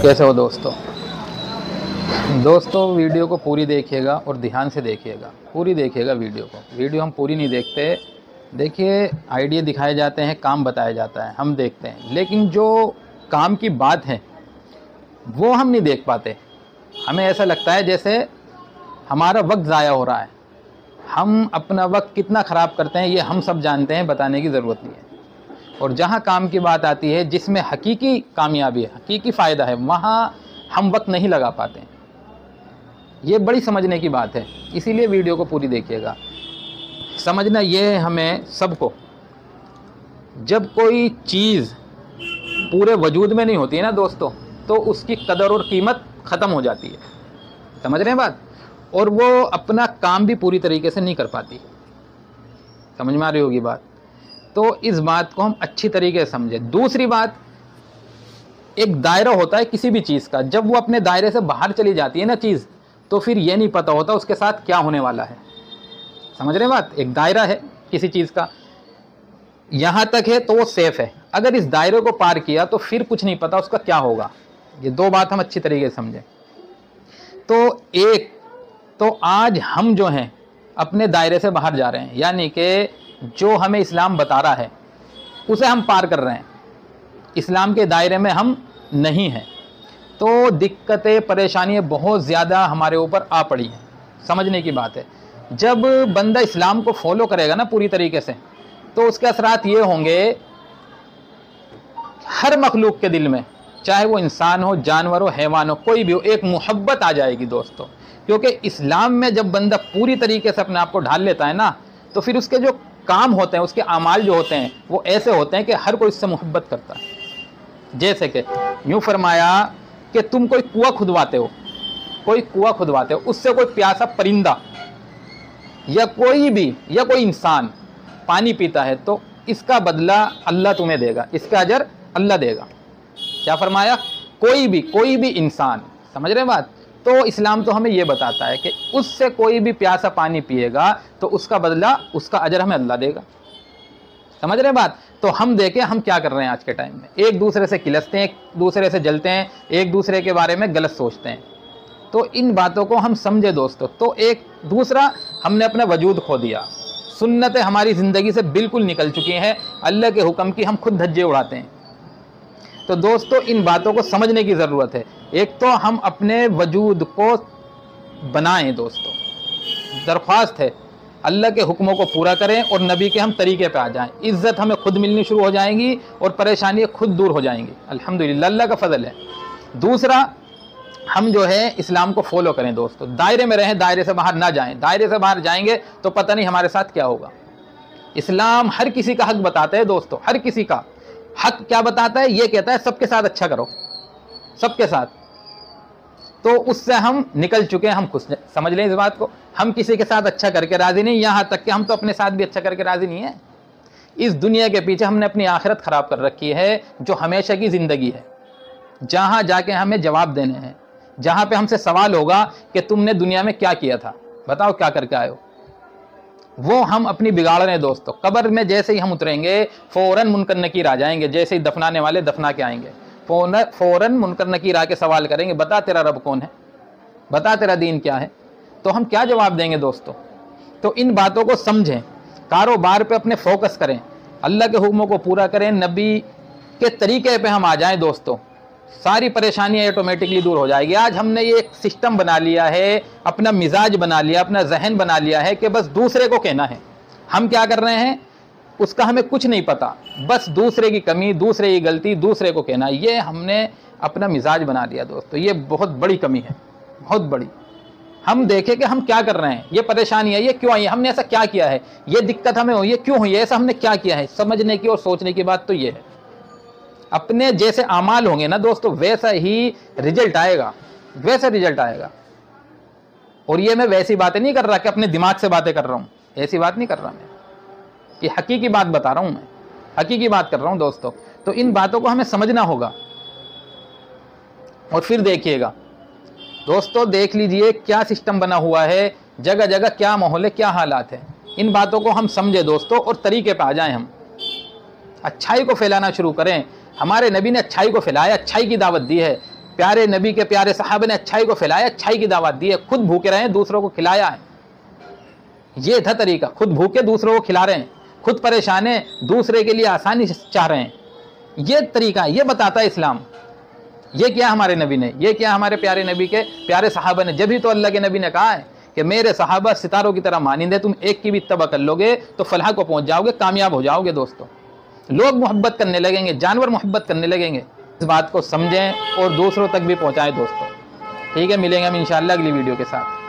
कैसे हो दोस्तों। वीडियो को पूरी देखिएगा और ध्यान से देखिएगा, पूरी देखिएगा वीडियो को। वीडियो हम पूरी नहीं देखते। देखिए, आइडिया दिखाए जाते हैं, काम बताया जाता है, हम देखते हैं, लेकिन जो काम की बात है वो हम नहीं देख पाते। हमें ऐसा लगता है जैसे हमारा वक्त ज़ाया हो रहा है। हम अपना वक्त कितना ख़राब करते हैं ये हम सब जानते हैं, बताने की ज़रूरत नहीं है। और जहाँ काम की बात आती है, जिसमें हकीकी कामयाबी है, हकीकी फ़ायदा है, वहाँ हम वक्त नहीं लगा पाते। ये बड़ी समझने की बात है, इसीलिए वीडियो को पूरी देखिएगा। समझना ये है हमें सबको, जब कोई चीज़ पूरे वजूद में नहीं होती है ना दोस्तों, तो उसकी कदर और कीमत ख़त्म हो जाती है। समझ रहे हैं बात? और वो अपना काम भी पूरी तरीके से नहीं कर पाती। समझ में आ रही होगी बात? तो इस बात को हम अच्छी तरीके से समझें। दूसरी बात, एक दायरा होता है किसी भी चीज़ का, जब वो अपने दायरे से बाहर चली जाती है ना चीज़, तो फिर ये नहीं पता होता उसके साथ क्या होने वाला है। समझ रहे हैं बात? एक दायरा है किसी चीज़ का, यहाँ तक है तो वो सेफ है। अगर इस दायरे को पार किया तो फिर कुछ नहीं पता उसका क्या होगा। ये दो बात हम अच्छी तरीके से समझें। तो एक तो आज हम जो हैं अपने दायरे से बाहर जा रहे हैं, यानी कि जो हमें इस्लाम बता रहा है उसे हम पार कर रहे हैं, इस्लाम के दायरे में हम नहीं हैं। तो दिक्कतें परेशानियाँ बहुत ज़्यादा हमारे ऊपर आ पड़ी हैं। समझने की बात है, जब बंदा इस्लाम को फॉलो करेगा ना पूरी तरीके से, तो उसके असरात ये होंगे हर मखलूक के दिल में, चाहे वो इंसान हो, जानवर हो, हैवान हो, कोई भी हो, एक मोहब्बत आ जाएगी दोस्तों। क्योंकि इस्लाम में जब बंदा पूरी तरीके से अपने आप को ढाल लेता है ना, तो फिर उसके जो काम होते हैं, उसके अमाल जो होते हैं, वो ऐसे होते हैं कि हर कोई उससे मोहब्बत करता है। जैसे कि यूँ फरमाया कि तुम कोई कुआं खुदवाते हो, उससे कोई प्यासा परिंदा या कोई इंसान पानी पीता है, तो इसका बदला अल्लाह तुम्हें देगा, इसका अजर अल्लाह देगा। क्या फरमाया? कोई भी इंसान। समझ रहे हैं बात? तो इस्लाम तो हमें ये बताता है कि उससे कोई भी प्यासा पानी पिएगा तो उसका बदला, उसका अजर हमें अल्लाह देगा। समझ रहे हैं बात? तो हम देखें हम क्या कर रहे हैं आज के टाइम में। एक दूसरे से किलसते हैं, एक दूसरे से जलते हैं, एक दूसरे के बारे में गलत सोचते हैं। तो इन बातों को हम समझे दोस्तों। तो एक दूसरा, हमने अपना वजूद खो दिया, सुन्नतें हमारी ज़िंदगी से बिल्कुल निकल चुकी हैं, अल्लाह के हुक्म की हम खुद धज्जे उड़ाते हैं। तो दोस्तों इन बातों को समझने की ज़रूरत है। एक तो हम अपने वजूद को बनाएं दोस्तों, दरख्वास्त है अल्लाह के हुक्मों को पूरा करें और नबी के हम तरीके पे आ जाएं। इज़्ज़त हमें खुद मिलनी शुरू हो जाएंगी और परेशानियाँ खुद दूर हो जाएंगी। अल्हम्दुलिल्लाह, अल्लाह का फ़ज़ल है। दूसरा, हम जो है इस्लाम को फॉलो करें दोस्तों, दायरे में रहें, दायरे से बाहर ना जाएं। दायरे से बाहर जाएंगे तो पता नहीं हमारे साथ क्या होगा। इस्लाम हर किसी का हक बताता है दोस्तों, हर किसी का हक क्या बताता है? ये कहता है सबके साथ अच्छा करो, सबके साथ। तो उससे हम निकल चुके हैं, हम खुश। समझ लें इस बात को, हम किसी के साथ अच्छा करके राजी नहीं, यहाँ तक कि हम तो अपने साथ भी अच्छा करके राजी नहीं है। इस दुनिया के पीछे हमने अपनी आखिरत ख़राब कर रखी है, जो हमेशा की ज़िंदगी है, जहाँ जाके हमें जवाब देने हैं, जहाँ पे हमसे सवाल होगा कि तुमने दुनिया में क्या किया था, बताओ क्या करके आए हो। वो हम अपनी बिगाड़ रहे हैं दोस्तों। कब्र में जैसे ही हम उतरेंगे, फ़ौरन मुनकर नकीर आ जाएंगे, जैसे ही दफनाने वाले दफना के आएंगे, फ़ौरन मुनकर नकीर आके सवाल करेंगे, बता तेरा रब कौन है, बता तेरा दीन क्या है। तो हम क्या जवाब देंगे दोस्तों? तो इन बातों को समझें, कारोबार पे अपने फोकस करें, अल्लाह के हुक्मों को पूरा करें, नबी के तरीके पे हम आ जाएं दोस्तों, सारी परेशानियाँ ऑटोमेटिकली दूर हो जाएगी। आज हमने ये एक सिस्टम बना लिया है, अपना मिजाज बना लिया, अपना जहन बना लिया है कि बस दूसरे को कहना है। हम क्या कर रहे हैं उसका हमें कुछ नहीं पता, बस दूसरे की कमी, दूसरे की गलती, दूसरे को कहना, ये हमने अपना मिजाज बना लिया दोस्तों। ये बहुत बड़ी कमी है, बहुत बड़ी। हम देखें कि हम क्या कर रहे हैं, ये परेशानी है, ये क्यों आई है, हमने ऐसा क्या किया है, ये दिक्कत हमें हुई, ये क्यों हुई है, ऐसा हमने क्या किया है। समझने की और सोचने की बात तो ये है। अपने जैसे अमाल होंगे ना दोस्तों, वैसा ही रिजल्ट आएगा, वैसा रिजल्ट आएगा। और ये मैं वैसी बातें नहीं कर रहा कि अपने दिमाग से बातें कर रहा हूँ, ऐसी बात नहीं कर रहा मैं, ये हकीकी बात बता रहा हूँ, मैं हकीकी बात कर रहा हूँ दोस्तों। तो इन बातों को हमें समझना होगा। और फिर देखिएगा दोस्तों, देख लीजिए क्या सिस्टम बना हुआ है, जगह जगह क्या माहौल है, क्या हालात है। इन बातों को हम समझे दोस्तों और तरीके पे आ जाएं, हम अच्छाई को फैलाना शुरू करें। हमारे नबी ने अच्छाई को फैलाया, अच्छाई की दावत दी है। प्यारे नबी के प्यारे सहाबा ने अच्छाई को फैलाया, अच्छाई की दावत दी है, खुद भूखे रहे, दूसरों को खिलाया है। ये था तरीका, खुद भूखे दूसरों को खिला रहे हैं, खुद परेशान है, दूसरे के लिए आसानी चाह रहे हैं। ये तरीका, ये बताता है इस्लाम। ये क्या हमारे नबी ने, ये क्या हमारे प्यारे नबी के प्यारे सहाबा ने। जब ही तो अल्लाह के नबी ने कहा है कि मेरे सहाबा सितारों की तरह मानिंदे, तुम एक की भी इत्तबा कर लोगे तो फलाह को पहुंच जाओगे, कामयाब हो जाओगे। दोस्तों, लोग मोहब्बत करने लगेंगे, जानवर मोहब्बत करने लगेंगे। इस बात को समझें और दूसरों तक भी पहुंचाएं दोस्तों। ठीक है, मिलेंगे हम इंशाअल्लाह अगली वीडियो के साथ।